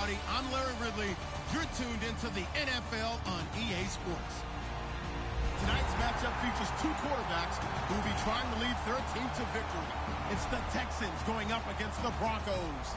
everybody. I'm Larry Ridley. You're tuned into the NFL on EA Sports. Tonight's matchup features two quarterbacks who will be trying to lead their team to victory. It's the Texans going up against the Broncos.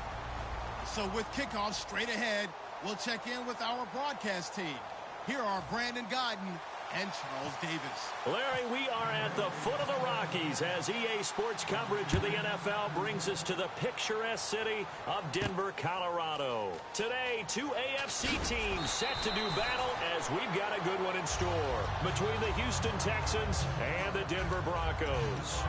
So with kickoff straight ahead, we'll check in with our broadcast team. Here are Brandon Godden and Charles Davis. Larry, we are at the foot of the Rockies as EA Sports coverage of the NFL brings us to the picturesque city of Denver, Colorado. Today, two AFC teams set to do battle as we've got a good one in store between the Houston Texans and the Denver Broncos.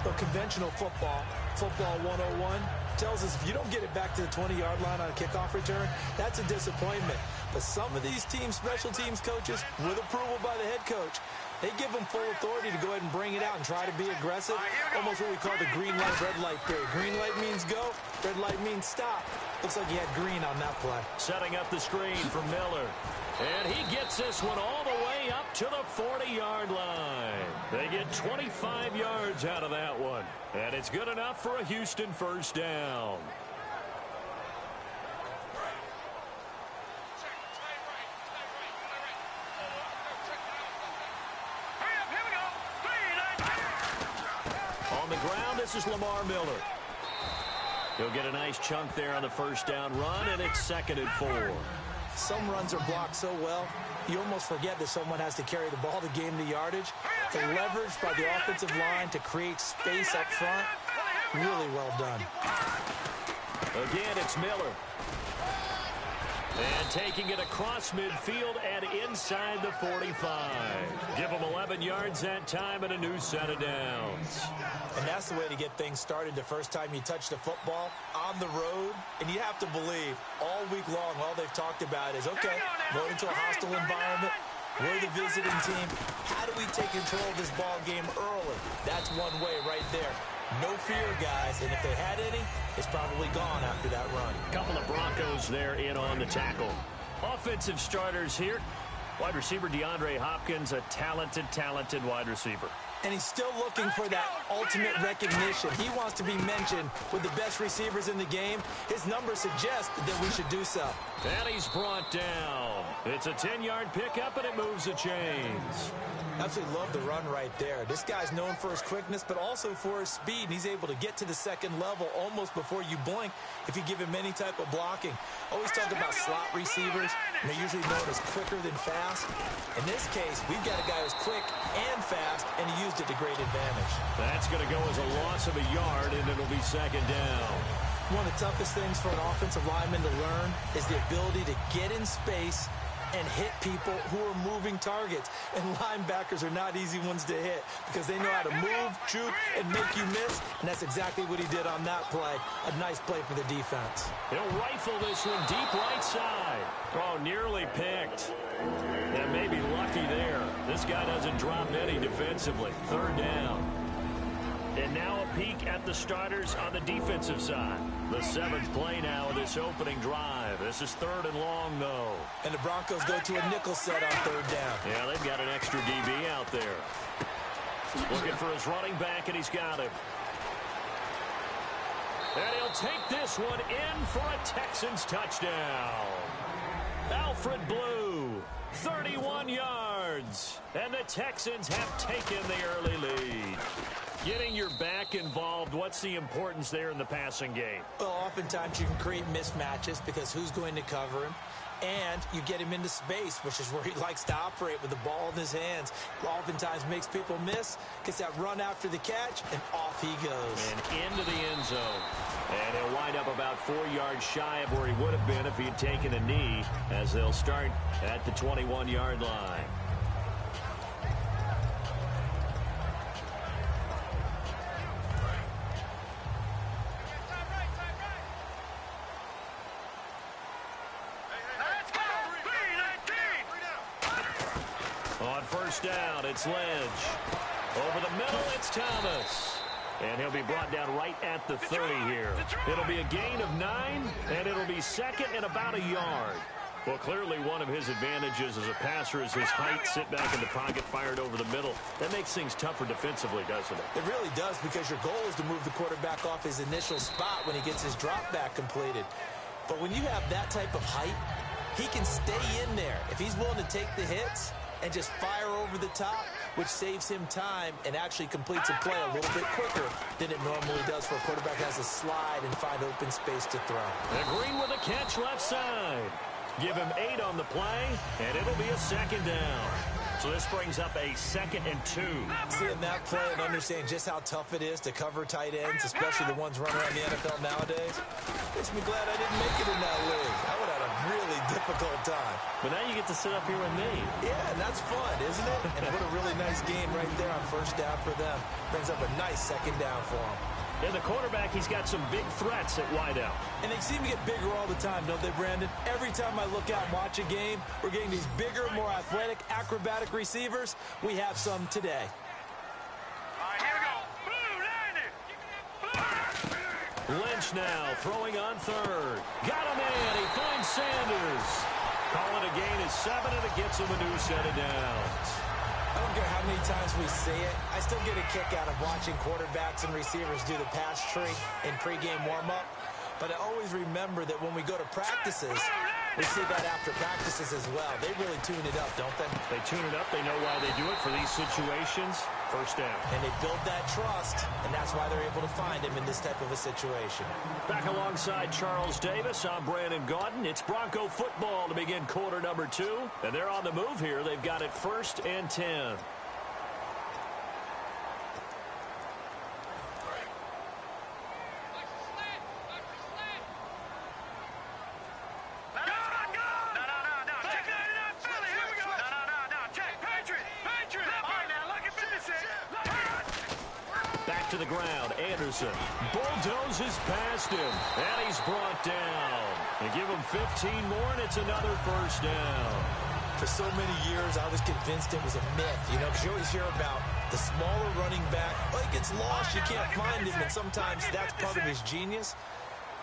The conventional football 101, tells us if you don't get it back to the 20-yard line on a kickoff return, that's a disappointment. But some of these teams, special teams coaches, with approval by the head coach, they give them full authority to go ahead and bring it out and try to be aggressive. Almost what we call the green light, red light theory. Green light means go, red light means stop. Looks like he had green on that play. Setting up the screen for Miller. And he gets this one all the way up to the 40-yard line. They get 25 yards out of that one. And it's good enough for a Houston first down. On the ground, this is Lamar Miller. He'll get a nice chunk there on the first down run, and it's 2nd and 4. Some runs are blocked so well, you almost forget that someone has to carry the ball to gain the yardage. The leverage by the offensive line to create space up front, really well done. Again, it's Miller. And taking it across midfield and inside the 45. Give them 11 yards that time and a new set of downs. And that's the way to get things started the first time you touch the football on the road. And you have to believe all week long, all they've talked about is, okay, going into a hostile environment. We're the visiting team. How do we take control of this ball game early? That's one way right there. No fear, guys, and if they had any, it's probably gone after that run. Couple of Broncos there in on the tackle. Offensive starters here. Wide receiver DeAndre Hopkins, a talented wide receiver. And he's still looking for that ultimate recognition. He wants to be mentioned with the best receivers in the game. His numbers suggest that we should do so. And he's brought down. It's a 10-yard pickup, and it moves the chains. Absolutely love the run right there. This guy's known for his quickness, but also for his speed. And he's able to get to the second level almost before you blink if you give him any type of blocking. Always talk about slot receivers, and they're usually known as quicker than fast. In this case, we've got a guy who's quick and fast, and he used it to great advantage. That's going to go as a loss of a yard, and it'll be 2nd down. One of the toughest things for an offensive lineman to learn is the ability to get in space and hit people who are moving targets. And linebackers are not easy ones to hit because they know how to move, juke, and make you miss. And that's exactly what he did on that play. A nice play for the defense. He'll rifle this one deep right side. Oh, nearly picked. And maybe lucky there. This guy doesn't drop any defensively. 3rd down. And now a peek at the starters on the defensive side. The 7th play now of this opening drive. This is 3rd and long, though. And the Broncos go to a nickel set on 3rd down. Yeah, they've got an extra DB out there. Looking for his running back, and he's got him. And he'll take this one in for a Texans touchdown. Alfred Blue, 31 yards. And the Texans have taken the early lead. Getting your back involved, what's the importance there in the passing game? Well, oftentimes you can create mismatches because who's going to cover him? And you get him into space, which is where he likes to operate with the ball in his hands. Oftentimes makes people miss, gets that run after the catch, and off he goes. And into the end zone. And he'll wind up about 4 yards shy of where he would have been if he had taken a knee, as they'll start at the 21-yard line. On first down, it's Ledge. Over the middle, it's Thomas. And he'll be brought down right at the 30 here. It'll be a gain of 9, and it'll be 2nd and about a yard. Well, clearly one of his advantages as a passer is his height, sit back in the pocket, fired over the middle. That makes things tougher defensively, doesn't it? It really does, because your goal is to move the quarterback off his initial spot when he gets his drop back completed. But when you have that type of height, he can stay in there. If he's willing to take the hits and just fire over the top, which saves him time and actually completes a play a little bit quicker than it normally does for a quarterback that has to slide and find open space to throw. And Green with a catch left side. Give him 8 on the play, and it'll be a second down. So this brings up a 2nd and 2. Seeing that play and understanding just how tough it is to cover tight ends, especially the ones running around the NFL nowadays, makes me glad I didn't make it in that league. I would have had a really difficult time. But now you get to sit up here with me. Yeah, and that's fun, isn't it? And what a really nice game right there on first down for them. Brings up a nice second down for them. And the quarterback, he's got some big threats at wideout. And they seem to get bigger all the time, don't they, Brandon? Every time I look out and watch a game, we're getting these bigger, more athletic, acrobatic receivers. We have some today. All right, here we go. Lynch now throwing on third. Got him in. He finds Sanders. Calling a gain is 7, and it gets him a new set of downs. I don't care how many times we see it. I still get a kick out of watching quarterbacks and receivers do the pass tree in pregame warm-up. But I always remember that when we go to practices, we see that after practices as well. They really tune it up, don't they? They tune it up. They know why they do it for these situations. First down. And they build that trust, and that's why they're able to find him in this type of a situation. Back alongside Charles Davis, I'm Brandon Gaudin. It's Bronco football to begin quarter number 2. And they're on the move here. They've got it 1st and 10. To the ground, Anderson bulldozes past him, and he's brought down. And give him 15 more, and it's another first down. For so many years, I was convinced it was a myth, because you always hear about the smaller running back. Well, he gets lost, you can't find him, and sometimes that's part of his genius.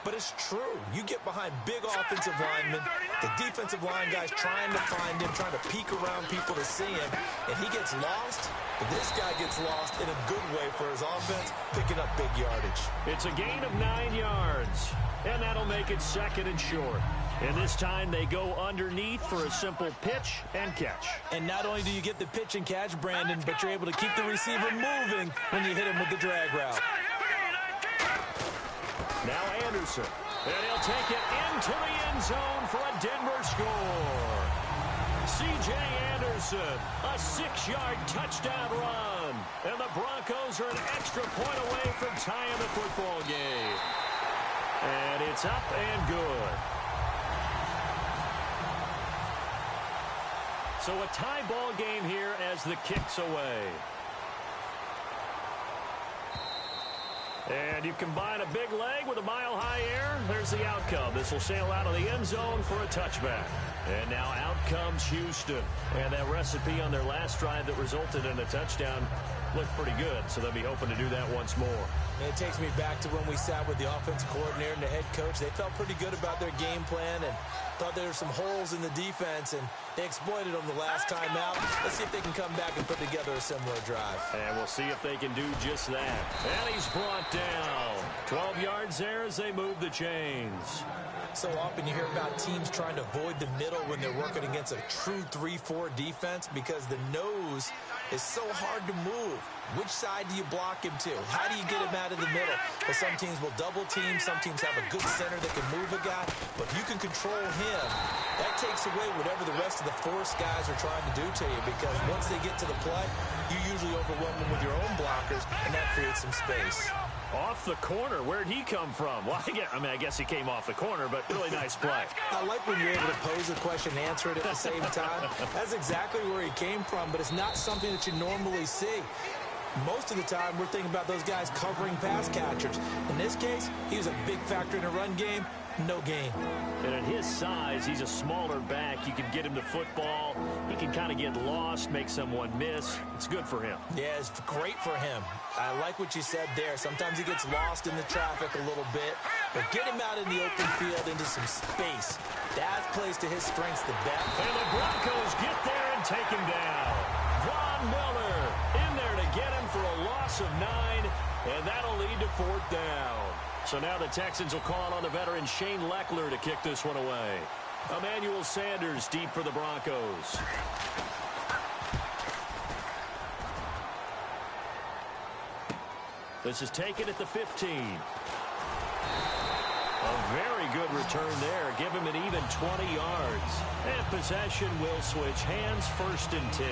But it's true. You get behind big offensive linemen, the defensive line guys trying to find him, trying to peek around people to see him, and he gets lost. But this guy gets lost in a good way for his offense, picking up big yardage. It's a gain of 9 yards, and that'll make it 2nd and short. And this time they go underneath for a simple pitch and catch. And not only do you get the pitch and catch, Brandon, but you're able to keep the receiver moving when you hit him with the drag route. Now Anderson, and he'll take it into the end zone for a Denver score. C.J. Anderson, a 6-yard touchdown run. And the Broncos are an extra point away from tying the football game. And it's up and good. So a tie ball game here as the kick's away. And you combine a big leg with a mile-high air, there's the outcome. This will sail out of the end zone for a touchback. And now out comes Houston. And that recipe on their last drive that resulted in a touchdown looked pretty good, so they'll be hoping to do that once more. And it takes me back to when we sat with the offensive coordinator and the head coach. They felt pretty good about their game plan and thought there were some holes in the defense, and they exploited them the last time out. Let's see if they can come back and put together a similar drive. And we'll see if they can do just that. And he's brought down. 12 yards there as they move the chains. So often you hear about teams trying to avoid the middle when they're working against a true 3-4 defense because the nose is so hard to move. Which side do you block him to? How do you get him out of the middle? Well, some teams will double team. Some teams have a good center that can move a guy. But if you can control him, that takes away whatever the rest of the force guys are trying to do to you, because once they get to the play, you usually overwhelm them with your own blockers, and that creates some space. Off the corner. Where'd he come from? Well, I guess he came off the corner, but really nice play. I like when you're able to pose a question and answer it at the same time. That's exactly where he came from, but it's not something that you normally see. Most of the time, we're thinking about those guys covering pass catchers. In this case, he was a big factor in the run game. No gain. And at his size, he's a smaller back. You can get him to football. He can kind of get lost, make someone miss. It's good for him. Yeah, it's great for him. I like what you said there. Sometimes he gets lost in the traffic a little bit, but get him out in the open field into some space. That plays to his strengths the best. And the Broncos get there and take him down. Von Miller in there to get him for a loss of 9, and that'll lead to 4th down. So now the Texans will call on the veteran Shane Leckler to kick this one away. Emmanuel Sanders deep for the Broncos. This is taken at the 15. A very good return there. Give him an even 20 yards. And possession will switch hands, 1st and 10.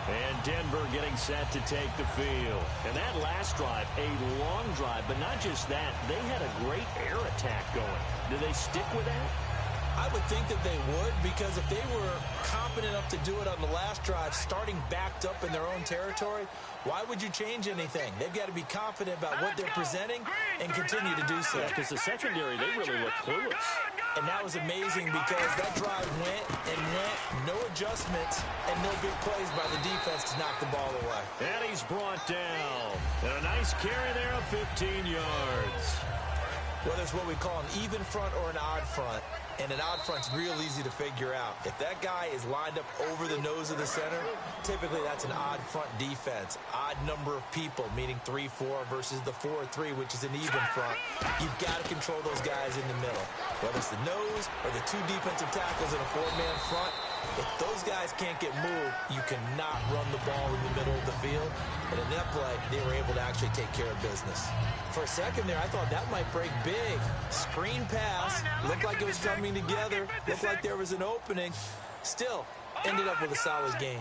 And Denver getting set to take the field. And that last drive, a long drive, but not just that. They had a great air attack going. Do they stick with that? I would think that they would, because if they were competent enough to do it on the last drive, starting backed up in their own territory, why would you change anything? They've got to be confident about what they're presenting and continue to do so. Yeah, because the secondary, they really look clueless. And that was amazing because that drive went and went, no adjustments, and no big plays by the defense to knock the ball away. And he's brought down. And a nice carry there of 15 yards. Whether it's what we call an even front or an odd front, and an odd front's real easy to figure out. If that guy is lined up over the nose of the center, typically that's an odd front defense. Odd number of people, meaning 3-4 versus the 4-3, which is an even front. You've got to control those guys in the middle. Whether it's the nose or the 2 defensive tackles in a 4-man front, if those guys can't get moved, you cannot run the ball in the middle of the field. And in that play, they were able to actually take care of business. For a second there, I thought that might break big. Screen pass, looked like it was coming together, looked like there was an opening. Still, ended up with a solid gain.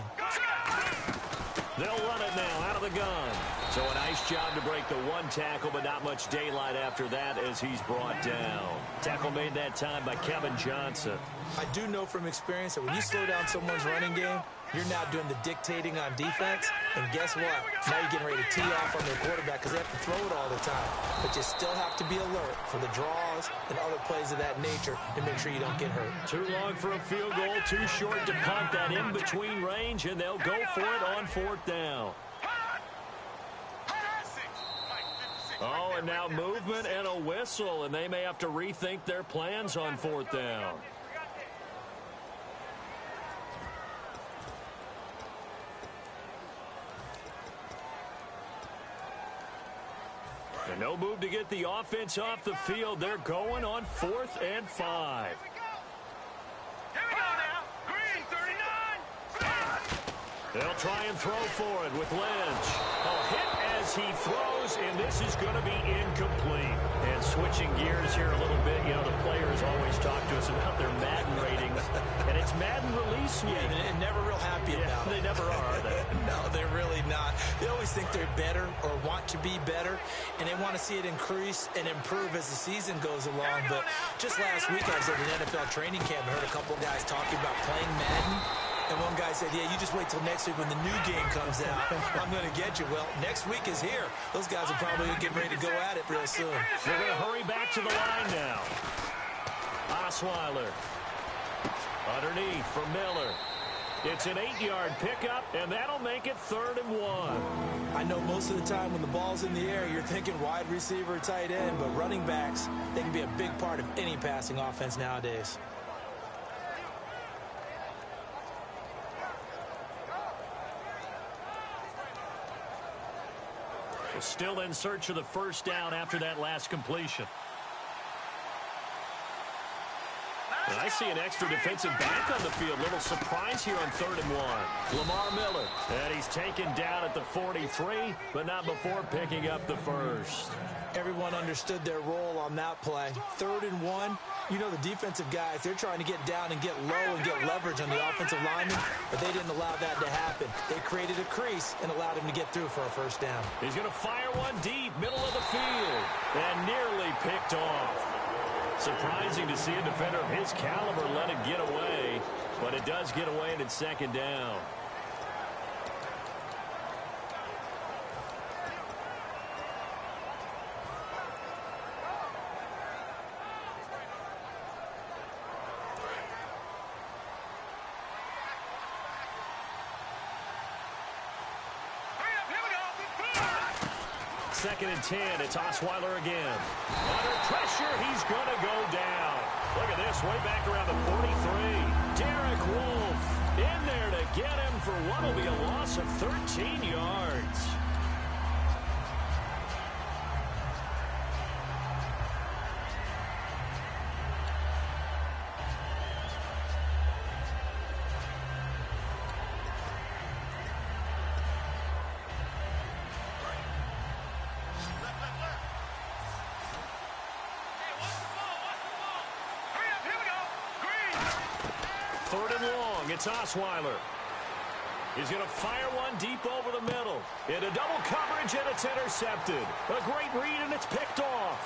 They'll run it now out of the gun. So a nice job to break the 1 tackle, but not much daylight after that as he's brought down. Tackle made that time by Kevin Johnson. I do know from experience that when you slow down someone's running game, you're now doing the dictating on defense. And guess what? Now you're getting ready to tee off on their quarterback because they have to throw it all the time. But you still have to be alert for the draws and other plays of that nature to make sure you don't get hurt. Too long for a field goal, too short to punt that in-between range, and they'll go for it on 4th down. Oh, and now movement and a whistle, and they may have to rethink their plans on 4th down. And no move to get the offense off the field. They're going on 4th and 5. Here we go now. Green, 39. They'll try and throw for it with Lynch. A hit as he throws, and this is going to be incomplete. And switching gears here a little bit, you know, the players always talk to us about their Madden ratings, and it's Madden release week. Yeah, they're never real happy about it. They never are they? No, they're really not. They always think they're better or want to be better, and they want to see it increase and improve as the season goes along. But just last week, I was at an NFL training camp and heard a couple guys talking about playing Madden. And one guy said, yeah, you just wait till next week when the new game comes out. I'm going to get you. Well, next week is here. Those guys are probably getting ready to go at it real soon. They're going to hurry back to the line now. Osweiler. Underneath from Miller. It's an 8-yard pickup, and that'll make it 3rd and 1. I know most of the time when the ball's in the air, you're thinking wide receiver, tight end, but running backs, they can be a big part of any passing offense nowadays. Still in search of the 1st down after that last completion. And I see an extra defensive back on the field. Little surprise here on 3rd and 1. Lamar Miller. And he's taken down at the 43, but not before picking up the 1st. Everyone understood their role on that play. 3rd and 1. You know the defensive guys, they're trying to get down and get low and get leverage on the offensive lineman, but they didn't allow that to happen. They created a crease and allowed him to get through for a 1st down. He's going to fire one deep, middle of the field, and nearly picked off. Surprising to see a defender of his caliber let it get away, but it does get away and it's 2nd down. Second and 10, it's Osweiler again. Under pressure, he's going to go down. Look at this, way back around the 43. Derek Wolfe in there to get him for what will be a loss of 13 yards. Third and long. It's Osweiler. He's going to fire one deep over the middle. Into double coverage, and it's intercepted. A great read, and it's picked off.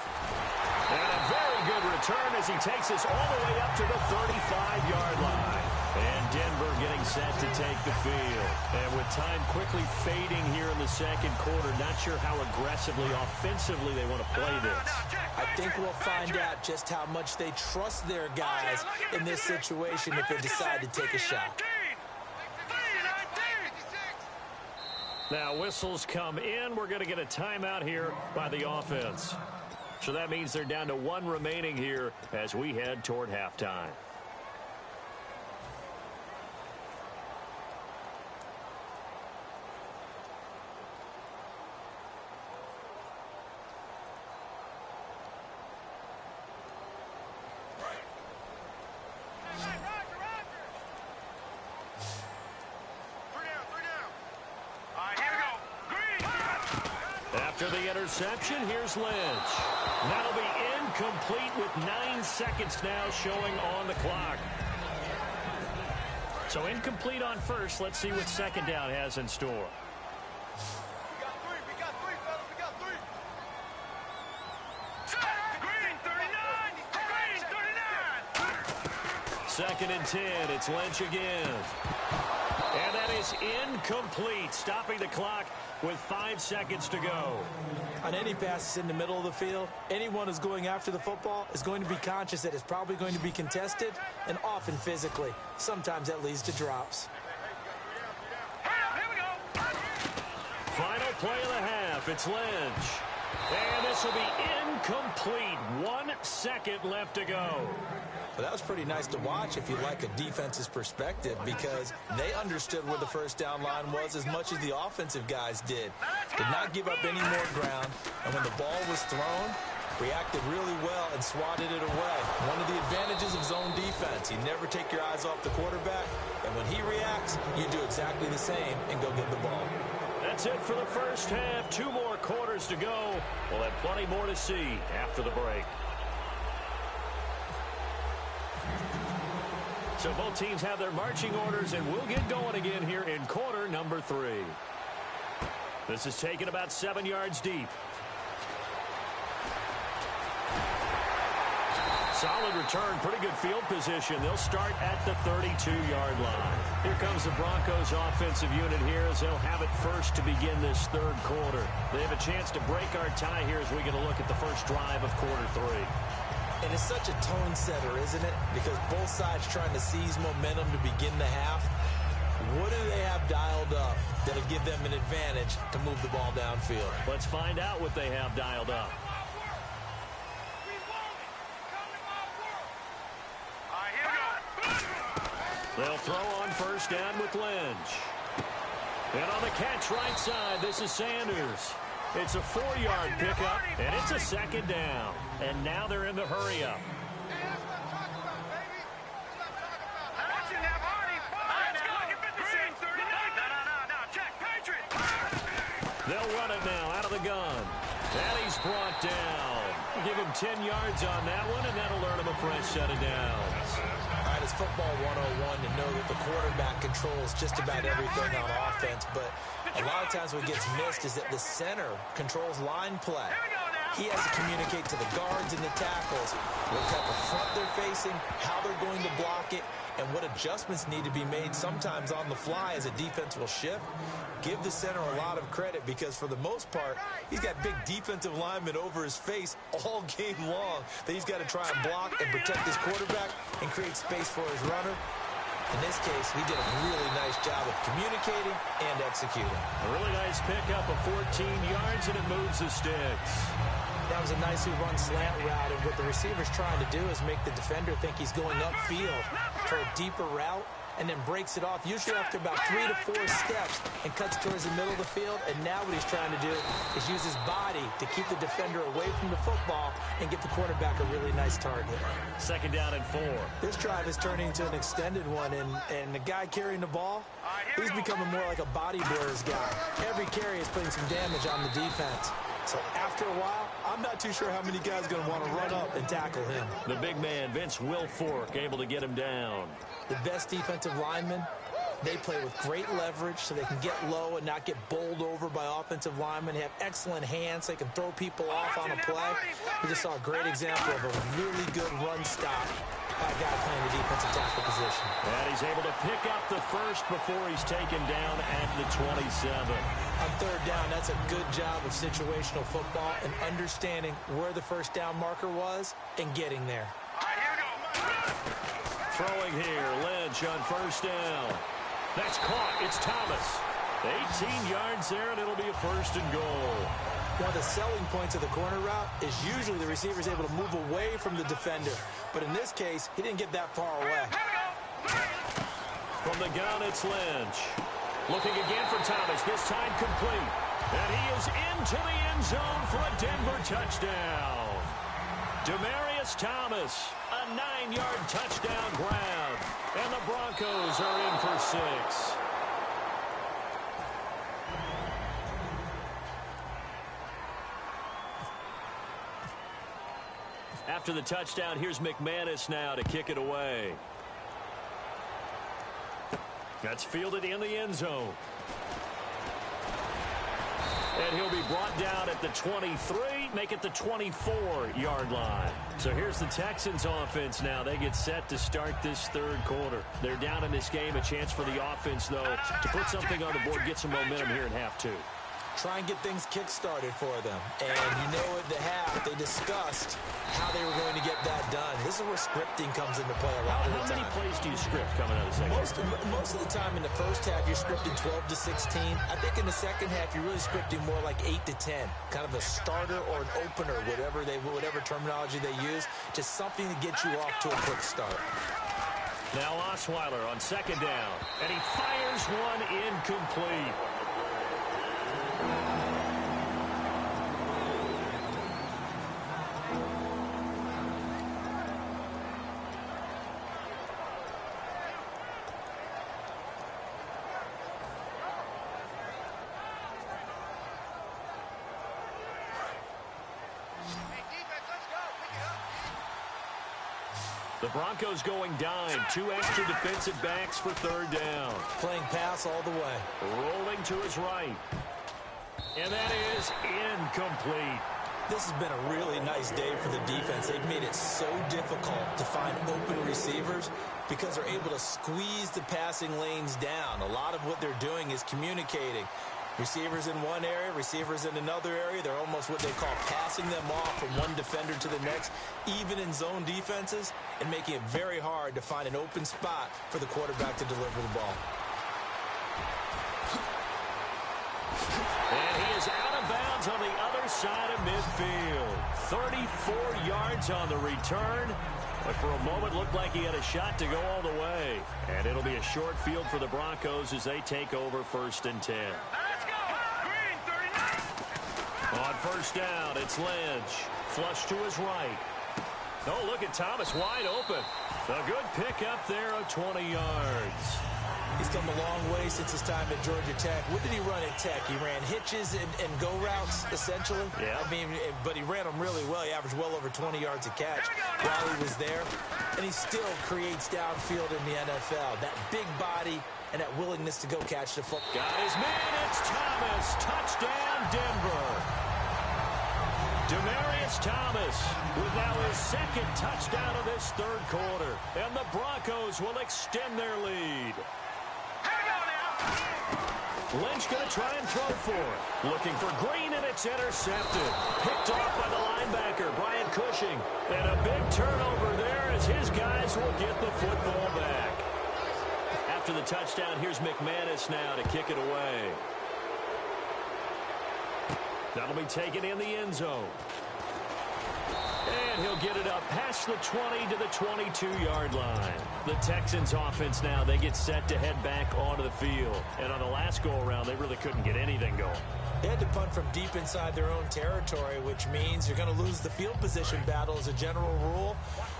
And a very good return as he takes us all the way up to the 35-yard line. And Denver getting set to take the field. And with time quickly fading here in the second quarter, not sure how aggressively, offensively they want to play this. I think we'll find out just how much they trust their guys in this situation if they decide to take a shot. Now, whistles come in. We're going to get a timeout here by the offense. So that means they're down to one remaining here as we head toward halftime. After the interception, here's Lynch. That'll be incomplete with 9 seconds now showing on the clock. So incomplete on first. Let's see what second down has in store. We got three, fellas. We got three. Green, 39. Green, 39. Second and 10. It's Lynch again. And that is incomplete, stopping the clock with 5 seconds to go. On any passes in the middle of the field, anyone who's going after the football is going to be conscious that it's probably going to be contested, and often physically. Sometimes that leads to drops. Here we go. Final play of the half. It's Lynch. And this will be incomplete. 1 second left to go. But that was pretty nice to watch if you like a defense's perspective, because they understood where the first down line was as much as the offensive guys did. Did not give up any more ground, and when the ball was thrown, reacted really well and swatted it away. One of the advantages of zone defense, you never take your eyes off the quarterback, and when he reacts, you do exactly the same and go get the ball. That's it for the first half. 2 more quarters to go. We'll have plenty more to see after the break. So both teams have their marching orders, and we'll get going again here in quarter number 3. This is taken about 7 yards deep. Solid return, pretty good field position. They'll start at the 32-yard line. Here comes the Broncos offensive unit here as they'll have it first to begin this third quarter. They have a chance to break our tie here as we get a look at the first drive of quarter 3. And it's such a tone setter, isn't it? Because both sides trying to seize momentum to begin the half. What do they have dialed up that'll give them an advantage to move the ball downfield? Let's find out what they have dialed up. They'll throw on first down with Lynch. And on the catch right side, this is Sanders. It's a 4-yard pickup, and it's a second down. And now they're in the hurry-up. They'll run it now out of the gun. And he's brought down. Give him 10 yards on that one, and that'll earn him a fresh set of downs. All right, it's football 101 to know that the quarterback controls just about everything on offense, but a lot of times what gets missed is that the center controls line play. He has to communicate to the guards and the tackles what type of front they're facing, how they're going to block it, and what adjustments need to be made sometimes on the fly as a defense will shift. Give the center a lot of credit because for the most part, he's got big defensive linemen over his face all game long that he's got to try and block and protect his quarterback and create space for his runner. In this case, he did a really nice job of communicating and executing. A really nice pickup of 14 yards, and it moves the sticks. That was a nicely run slant route, and what the receiver's trying to do is make the defender think he's going upfield for a deeper route, and then breaks it off, usually after about 3 to 4 steps, and cuts towards the middle of the field. And now what he's trying to do is use his body to keep the defender away from the football and get the quarterback a really nice target. Second down and 4. This drive is turning into an extended one, and the guy carrying the ball, he's becoming more like a body blurs guy. Every carry is putting some damage on the defense. So after a while, I'm not too sure how many guys are going to want to run up and tackle him. The big man, Vince Wilfork, able to get him down. The best defensive linemen, they play with great leverage so they can get low and not get bowled over by offensive linemen. They have excellent hands. They can throw people off on a play. We just saw a great example of a really good run stop by a guy playing the defensive tackle position. And he's able to pick up the first before he's taken down at the 27. On third down, that's a good job of situational football and understanding where the first down marker was and getting there. All right, here we go. Throwing here, Lynch on first down. That's caught. It's Thomas. 18 yards there, and it'll be a first and goal. One of the selling points of the corner route is usually the receiver's able to move away from the defender. But in this case, he didn't get that far away. From the gun, it's Lynch. Looking again for Thomas, this time complete. And he is into the end zone for a Denver touchdown. Demaryius Thomas, a 9-yard touchdown grab. And the Broncos are in for 6. After the touchdown, here's McManus now to kick it away. That's fielded in the end zone. And he'll be brought down at the 23, make it the 24-yard line. So here's the Texans offense now. They get set to start this third quarter. They're down in this game. A chance for the offense, though, to put something on the board, get some momentum here in half 2. Try and get things kick-started for them. And you know at the half, they discussed how they were going to get that done. This is where scripting comes into play a lot of the time. How many plays do you script coming out of the second half? Most of the time in the first half, you're scripting 12 to 16. I think in the second half, you're really scripting more like 8 to 10. Kind of a starter or an opener, whatever terminology they use. Just something to get you off to a quick start. Now Osweiler on second down. And he fires one incomplete. The Broncos going dime. 2 extra defensive backs for third down. Playing pass all the way. Rolling to his right. And that is incomplete. This has been a really nice day for the defense. They've made it so difficult to find open receivers because they're able to squeeze the passing lanes down. A lot of what they're doing is communicating. Receivers in one area, receivers in another area. They're almost what they call passing them off from one defender to the next, even in zone defenses, and making it very hard to find an open spot for the quarterback to deliver the ball. And he is out of bounds on the other side of midfield. 34 yards on the return. But for a moment, looked like he had a shot to go all the way. And it'll be a short field for the Broncos as they take over first and 10. Let's go. Green, 39. On first down, it's Lynch. Flush to his right. Oh, look at Thomas wide open. A good pickup there of 20 yards. He's come a long way since his time at Georgia Tech. What did he run at Tech? He ran hitches and go routes, essentially. Yeah. I mean, but he ran them really well. He averaged well over 20 yards a catch while he was there. And he still creates downfield in the NFL. That big body and that willingness to go catch the football. Got his man, it's Thomas. Touchdown, Denver. Demaryius Thomas with now his second touchdown of this third quarter. And the Broncos will extend their lead. Lynch going to try and throw for it. Looking for Green, and it's intercepted. Picked off by the linebacker, Brian Cushing. And a big turnover there as his guys will get the football back. After the touchdown, here's McManus now to kick it away. That'll be taken in the end zone. And he'll get it up past the 20 to the 22-yard line. The Texans offense now, they get set to head back onto the field. And on the last go-around, they really couldn't get anything going. They had to punt from deep inside their own territory, which means you're going to lose the field position battle as a general rule.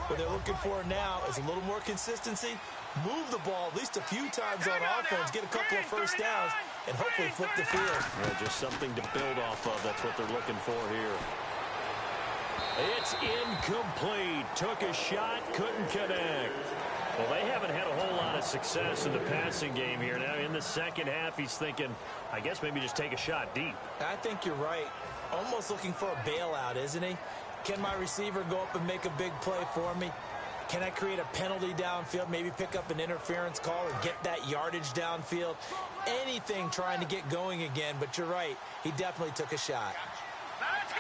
What they're looking for now is a little more consistency. Move the ball at least a few times on offense, get a couple of first downs, and hopefully flip the field. Yeah, just something to build off of. That's what they're looking for here. It's incomplete. Took a shot, couldn't connect. Well, they haven't had a whole lot of success in the passing game here. Now, in the second half, he's thinking, I guess maybe just take a shot deep. I think you're right. Almost looking for a bailout, isn't he? Can my receiver go up and make a big play for me? Can I create a penalty downfield, maybe pick up an interference call or get that yardage downfield? Anything trying to get going again, but you're right. He definitely took a shot. Let's go.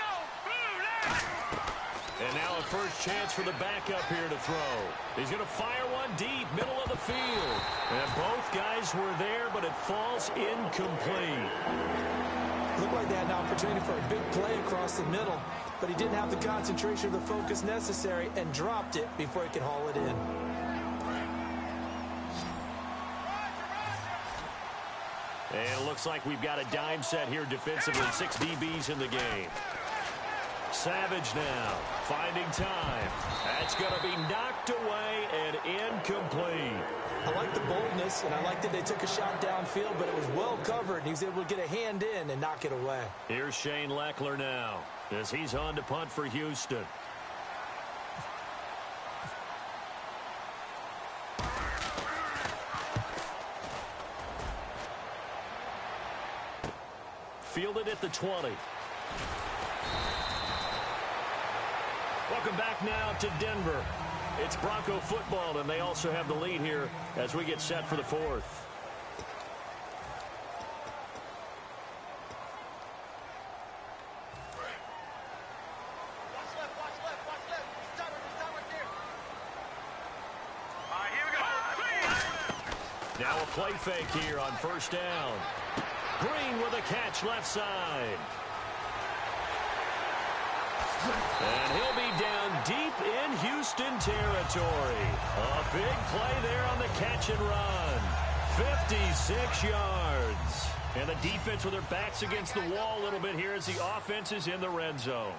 And now a first chance for the backup here to throw. He's going to fire one deep, middle of the field. And both guys were there, but it falls incomplete. Looked like they had an opportunity for a big play across the middle, but he didn't have the concentration or the focus necessary and dropped it before he could haul it in. And it looks like we've got a dime set here defensively. 6 DBs in the game. Savage now, finding time. That's going to be knocked away and incomplete. I like the boldness, and I like that they took a shot downfield, but it was well covered, and he was able to get a hand in and knock it away. Here's Shane Leckler now, as he's on to punt for Houston. Fielded at the 20. Welcome back now to Denver. It's Bronco football, and they also have the lead here as we get set for the fourth. Now a play fake here on first down. Green with a catch left side. And he'll be down deep in Houston territory. A big play there on the catch and run. 56 yards. And the defense with their backs against the wall a little bit here as the offense is in the red zone.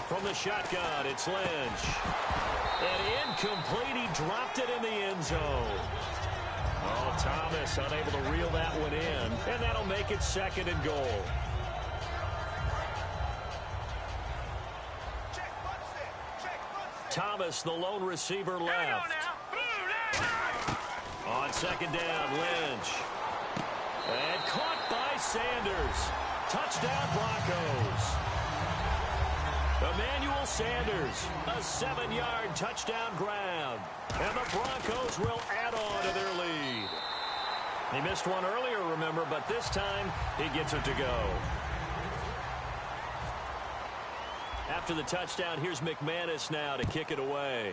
From the shotgun, it's Lynch. And incomplete, he dropped it in the end zone. Oh, Thomas unable to reel that one in. And that'll make it 2nd and goal. Thomas, the lone receiver, left. On 2nd down, Lynch. And caught by Sanders. Touchdown, Broncos. Emmanuel Sanders, a 7-yard touchdown grab. And the Broncos will add on to their lead. He missed one earlier, remember, but this time he gets it to go. After the touchdown, here's McManus now to kick it away.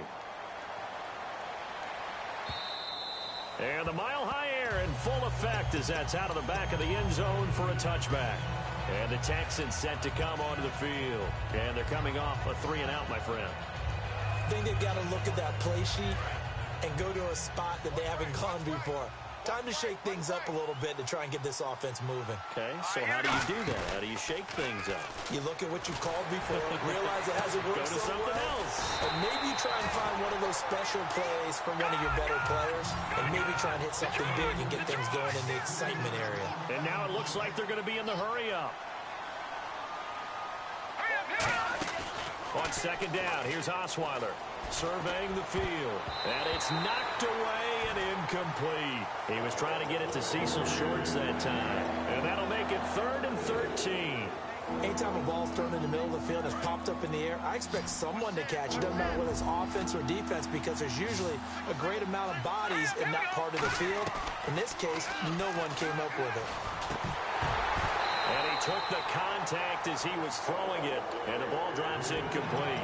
And the mile-high air in full effect as that's out of the back of the end zone for a touchback. And the Texans set to come onto the field. And they're coming off a 3-and-out, my friend. I think they've got to look at that play sheet and go to a spot that they haven't gone before. Time to shake things up a little bit to try and get this offense moving. Okay, so how do you do that? How do you shake things up? You look at what you've called before, realize it hasn't worked Go to so something well, else. and maybe you try and find one of those special plays from one of your better players, and maybe try and hit something big and get things going in the excitement area. And now it looks like they're going to be in the hurry-up. On 2nd down, here's Osweiler surveying the field. And it's knocked away and incomplete. He was trying to get it to Cecil Shorts that time. And that'll make it 3rd and 13. Anytime a ball's thrown in the middle of the field and has popped up in the air, I expect someone to catch it. Doesn't matter whether it's offense or defense, because there's usually a great amount of bodies in that part of the field. In this case, no one came up with it. And he took the contact as he was throwing it, and the ball drops incomplete.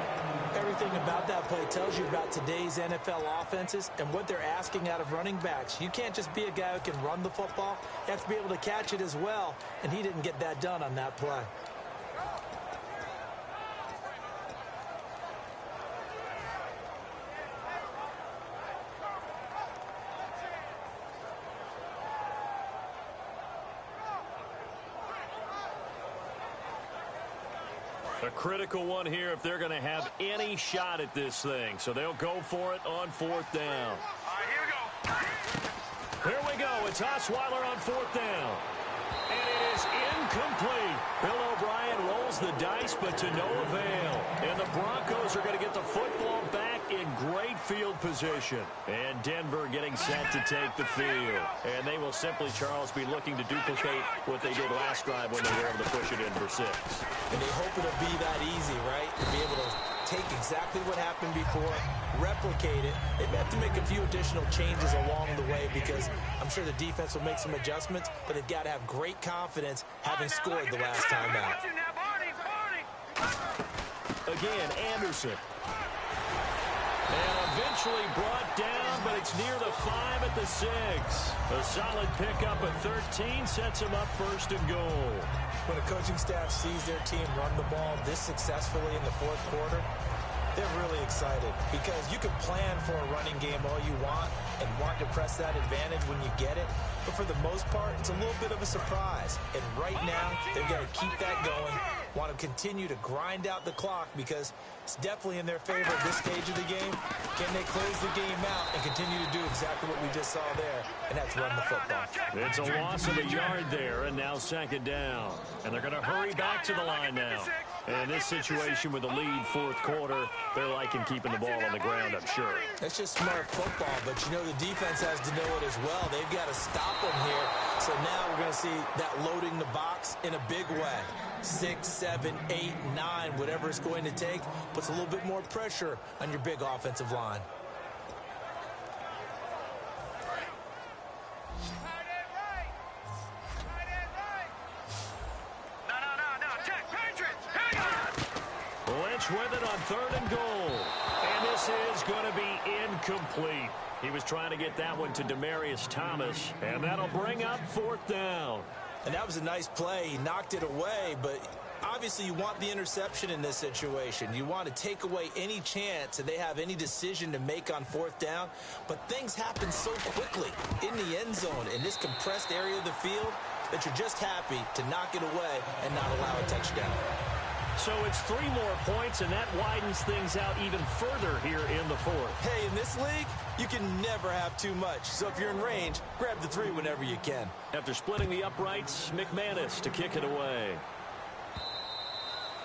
Everything about that play tells you about today's NFL offenses and what they're asking out of running backs. You can't just be a guy who can run the football. You have to be able to catch it as well, and he didn't get that done on that play. A critical one here if they're going to have any shot at this thing. So they'll go for it on 4th down. All right, here we go. Here we go. it's Osweiler on 4th down. And it is incomplete. Bill O'Brien rolls the dice, but to no avail. And the Broncos are going to get the football back in great field position. And Denver getting set to take the field. And they will simply, Charles, be looking to duplicate what they did last drive when they were able to push it in for 6. And they hope it'll be that easy, right? To be able to take exactly what happened before, replicate it. They may have to make a few additional changes along the way because I'm sure the defense will make some adjustments, but they've got to have great confidence having scored the last time out. Again, Anderson. And eventually brought down, but it's near the 5 at the 6. A solid pickup at 13 sets him up 1st and goal. When a coaching staff sees their team run the ball this successfully in the 4th quarter, they're really excited because you can plan for a running game all you want and want to press that advantage when you get it. But for the most part, it's a little bit of a surprise. And right now, they've got to keep that going, want to continue to grind out the clock because it's definitely in their favor at this stage of the game. Can they close the game out and continue to do exactly what we just saw there, and that's run the football. It's a loss of a yard there, and now 2nd down. And they're going to hurry back to the line now. And in this situation with the lead 4th quarter, they're liking keeping the ball on the ground, I'm sure. It's just smart football, but you know the defense has to know it as well. They've got to stop them here. So now we're going to see that loading the box in a big way. 6, 7, 8, 9, whatever it's going to take, puts a little bit more pressure on your big offensive line. Lynch with it on 3rd and goal. And this is going to be incomplete. He was trying to get that one to Demaryius Thomas, and that'll bring up 4th down. And that was a nice play. He knocked it away, but obviously you want the interception in this situation. You want to take away any chance that they have any decision to make on 4th down, but things happen so quickly in the end zone in this compressed area of the field that you're just happy to knock it away and not allow a touchdown. So it's 3 more points, and that widens things out even further here in the 4th. Hey, in this league, you can never have too much. So if you're in range, grab the 3 whenever you can. After splitting the uprights, McManus to kick it away.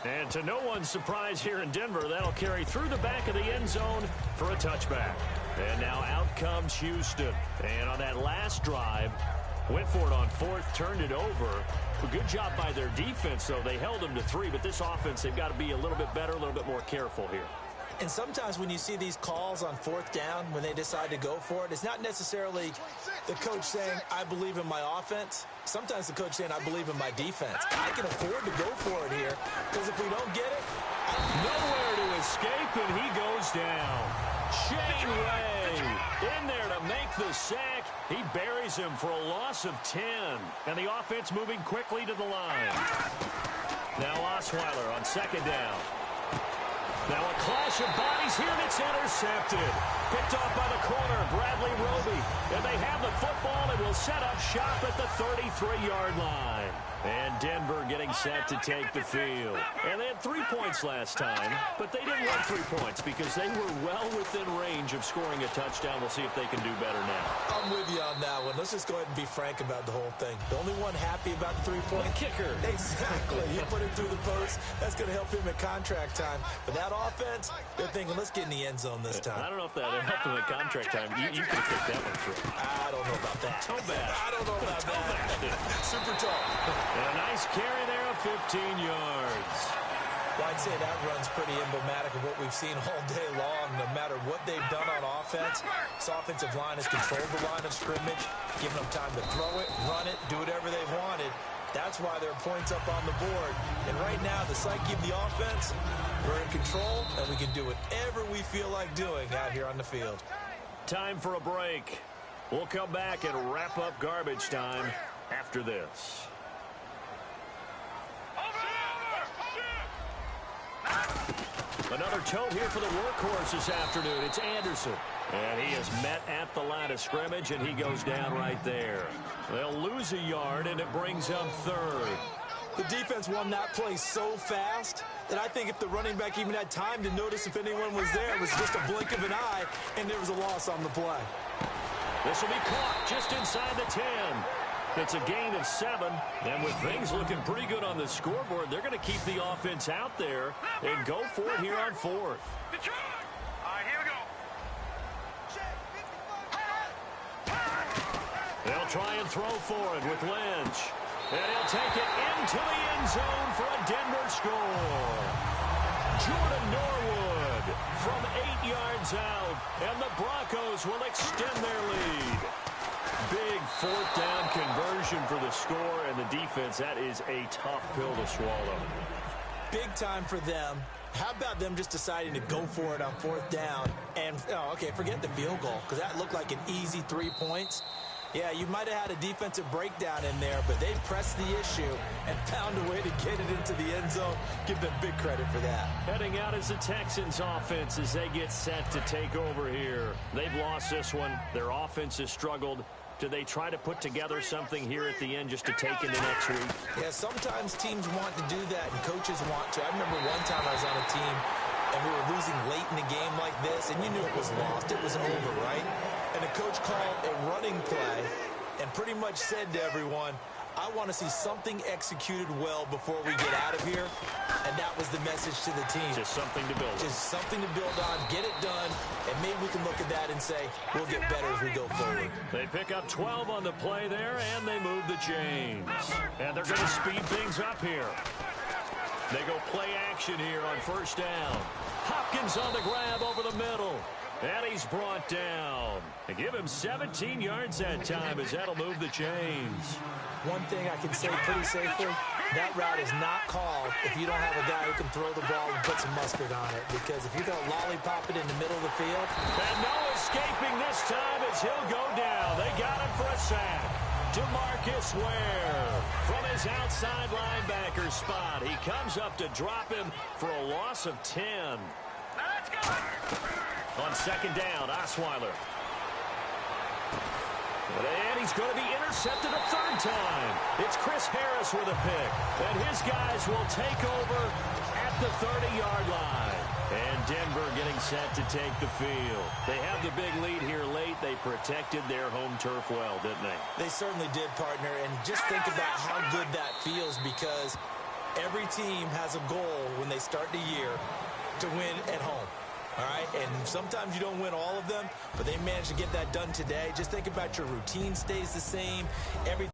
And to no one's surprise here in Denver, that'll carry through the back of the end zone for a touchback. And now out comes Houston. And on that last drive, went for it on 4th, turned it over. A good job by their defense, though. They held them to 3, but this offense, they've got to be a little bit better, a little bit more careful here. And sometimes when you see these calls on 4th down, when they decide to go for it, it's not necessarily the coach saying, I believe in my offense. Sometimes the coach saying, I believe in my defense. I can afford to go for it here, because if we don't get it, nowhere to escape, and he goes down. Shane Ray in there to make the sack. He buries him for a loss of 10. And the offense moving quickly to the line. Now Osweiler on 2nd down. Now a clash of bodies here, and it's intercepted. Picked off by the corner, Bradley Roby. And they have the football and will set up shop at the 33-yard line. And Denver getting set to take the field. And they had 3 points last time, but they didn't want 3 points because they were well within range of scoring a touchdown. We'll see if they can do better now. I'm with you on that one. Let's just go ahead and be frank about the whole thing. The only one happy about the 3-point kicker. Exactly. He put it through the post. That's going to help him at contract time. But that offense, they're thinking, let's get in the end zone this time. I don't know if that helped him at contract time. You could have kicked that one through. I don't know about that. Toe bad. I don't know about that. Super tall. And a nice carry there of 15 yards. Well, I'd say that run's pretty emblematic of what we've seen all day long. No matter what they've done on offense, this offensive line has controlled the line of scrimmage, given them time to throw it, run it, do whatever they've wanted. That's why there are points up on the board. And right now, the psyche of the offense, we're in control, and we can do whatever we feel like doing out here on the field. Time for a break. We'll come back and wrap up garbage time after this. Another tote here for the workhorse this afternoon. It's Anderson. And he is met at the line of scrimmage, and he goes down right there. They'll lose a yard, and it brings up 3rd. The defense won that play so fast that I think if the running back even had time to notice if anyone was there, it was just a blink of an eye, and there was a loss on the play. This will be caught just inside the 10. It's a gain of 7, and with things looking pretty good on the scoreboard, they're going to keep the offense out there and go for it here on 4th. All right, here we go. They'll try and throw for it with Lynch. And he'll take it into the end zone for a Denver score. Jordan Norwood from 8 yards out, and the Broncos will extend their lead. Big 4th down conversion for the score, and the defense, that is a tough pill to swallow. Big time for them. How about them just deciding to go for it on 4th down? And, okay, forget the field goal, because that looked like an easy 3 points. Yeah, you might have had a defensive breakdown in there, but they pressed the issue and found a way to get it into the end zone. Give them big credit for that. Heading out is the Texans offense as they get set to take over here. They've lost this one. Their offense has struggled. Do they try to put together something here at the end just to take into next week? Yeah, sometimes teams want to do that and coaches want to. I remember one time I was on a team and we were losing late in the game like this, and you knew it was lost. It was over, right? And the coach called a running play and pretty much said to everyone, I want to see something executed well before we get out of here. And that was the message to the team. Just something to build on. Just something to build on, get it done, and maybe we can look at that and say, we'll get better as we go forward. They pick up 12 on the play there, and they move the chains. And they're going to speed things up here. They go play action here on 1st down. Hopkins on the grab over the middle. And he's brought down. They give him 17 yards that time as that'll move the chains. One thing I can say pretty safely, that route is not called if you don't have a guy who can throw the ball and put some mustard on it. Because if you're going to lollipop it in the middle of the field. And no escaping this time as he'll go down. They got him for a sack. DeMarcus Ware from his outside linebacker spot. He comes up to drop him for a loss of 10. Let's go. On 2nd down, Osweiler. And he's going to be intercepted a 3rd time. It's Chris Harris with a pick. And his guys will take over at the 30-yard line. And Denver getting set to take the field. They have the big lead here late. They protected their home turf well, didn't they? They certainly did, partner. And just think about how good that feels, because every team has a goal when they start the year to win at home. All right, and sometimes you don't win all of them, but they managed to get that done today. Just think about your routine stays the same. Everything